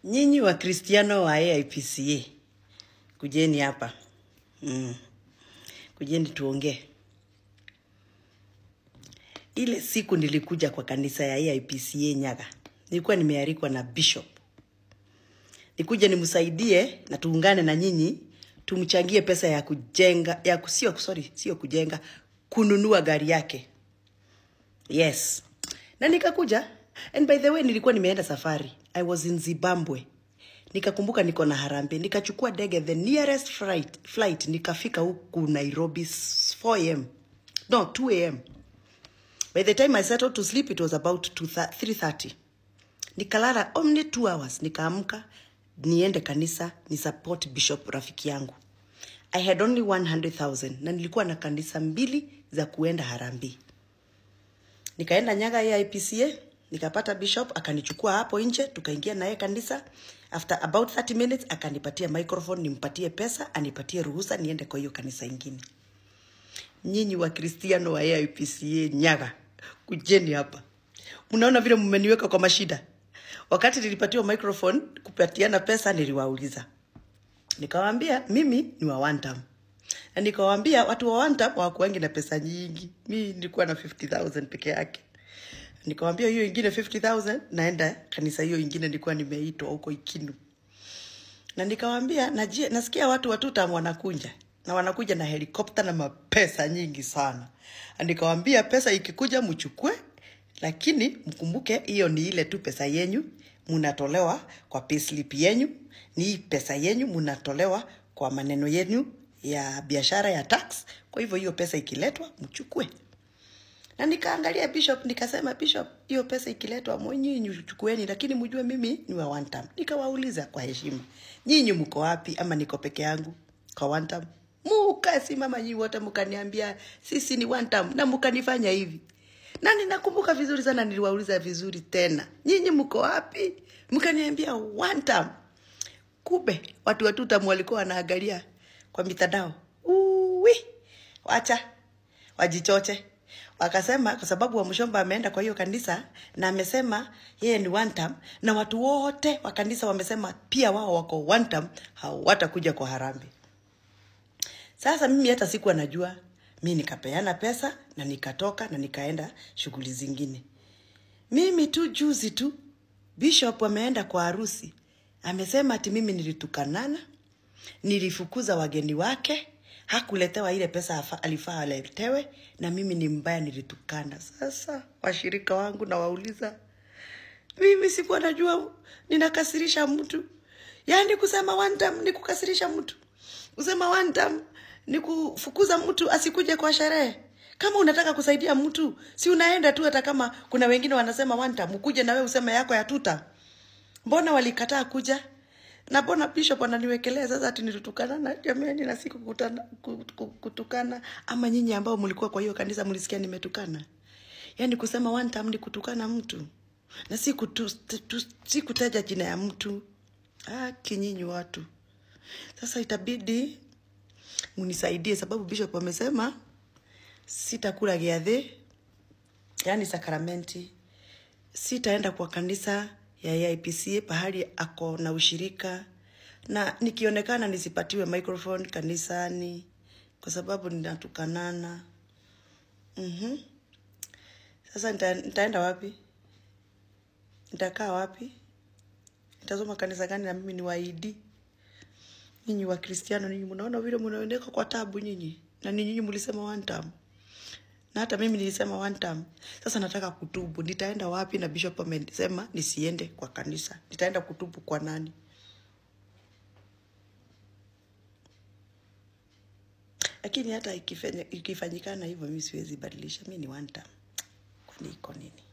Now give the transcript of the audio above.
Nyinyi wa Kristiano wa AIPCA, kujeni hapa. Kujeni tuongee. Ile siku nilikuja kwa kanisa ya AIPCA Nyaga, nilikuwa nimealikwa na Bishop. Nikuje nimsaidie na tuungane na nyinyi, tumchangie pesa ya kujenga, sio kujenga, kununua gari yake. Yes. Na nikakuja, and by the way nilikuwa nimeenda safari. I was in Zimbabwe. Nikakumbuka niko na Harambee, nikachukua ndege the nearest flight nikafika huku Nairobi 4 am. No, 2 am. By the time I settled to sleep it was about 3:30. Nikalala only 2 hours, nikaamka niende kanisa ni support Bishop rafiki yangu. I had only 100,000 na nilikuwa na kanisa 2 za kuenda Harambee. Nikaenda Nyaga AIPCA, nikapata Bishop akanichukua hapo nje, tukaingia naye kanisa. After about 30 minutes akanipatia microphone, nimpatie pesa, anipatie ruhusa niende kwa hiyo kanisa ingine. Nyinyi wa Kristiano wa AIPCA Nyaga, kujeni hapa. Mnaona vile mmeniweka kwa mashida. Wakati nilipatiwa microphone kupatiana pesa niliwauliza. Nikawaambia mimi ni wa one time. Na nikawaambia watu wa one time hawakuangi na pesa nyingi. Mimi nilikuwa na 50,000 peke yake. Nikawaambia hiyo ingine 50,000 naenda kanisa hiyo ingine nilikuwa nimeitwa huko Ikinu. Na nikawaambia nasikia watu watutam wanakuja. Na wanakuja na helikopta na mapesa nyingi sana. Na nikawaambia pesa ikikuja mchukue, lakini mkumbuke hiyo ni ile tu pesa yenyu mnatolewa kwa payslip yenyu, ni pesa yenyu mnatolewa kwa maneno yenyu ya biashara ya tax. Kwa hivyo hiyo pesa ikiletwa mchukue. Na nikaangalia Bishop, nikasema Bishop, hiyo pesa ikiletwa nyinyi chukueni, lakini mjue mimi ni wa one time. Nikawauliza kwa heshima, nyinyi mko wapi ama niko peke yangu kwa one time? Mkasimama nyinyi wote mkaniambia sisi ni one time na mkanifanya hivi. Na ninakumbuka vizuri sana niliwauliza vizuri tena, nyinyi mko wapi? Mkaniambia one time. Kube watu watutam walikuwa wanaangalia kwa mitandao. Wacha wajichoche. Wakasema kwa sababu wa Mshomba ameenda kwa hiyo kanisa na amesema yeye ni one time, na watu wote wa kanisa wamesema pia wao wako one time, hawatakuja kwa Harambee. Sasa mimi hata sikuwa najua. Mimi nikapeana pesa na nikatoka na nikaenda shughuli zingine. Mimi tu juzi tu Bishop ameenda kwa harusi. Amesema ati mimi nilitukanana, nilifukuza wageni wake, hakuletewa ile pesa alifaa aletewe, na mimi ni mbaya nilitukana. Sasa washirika wangu na wauliza, mimi sikuwa najua ninakasirisha mtu. Yaani kusema one time ni kukasirisha mtu. Kusema one time ni kufukuza mtu asikuje kwa sherehe. Kama unataka kusaidia mtu, si unaenda tu, hata kama kuna wengine wanasema one time ukuje na wewe useme yako ya tuta. Mbona walikataa kuja? Na mbona Bishop ananiwekelea sasa ati nilitukana? Na jamani, na siku kutukana. Ama nyinyi ambao mlikuwa kwa hiyo kanisa mlisikia nimetukana? Yaani kusema one time ni kutukana mtu. Na si kutaja jina ya mtu. Kinyinyi watu. Sasa itabidi munisaidie, sababu Bishop amesema sitakula giadhi, yani sakramenti. Sitaenda kwa kanisa ya AIPCA pahali ako na ushirika, na nikionekana nisipatiwe microphone kanisani kwa sababu ninatukanana. Sasa nitaenda wapi? Nitakaa wapi? Nitazoma kanisa gani na mimi ni waidi? Nyinyi wa Kristiano, nyinyi mnaona vile mnaendeka kwa tabu nyinyi. Na nyinyi mlisema one time. Na hata mimi nilisema one time. Sasa nataka kutubu. Nitaenda wapi na Bishop amesema nisiende kwa kanisa? Nitaenda kutubu kwa nani? Lakini hata ikifanyikana hivyo mimi siwezi badilisha. Mimi ni one time. Kwani iko nini?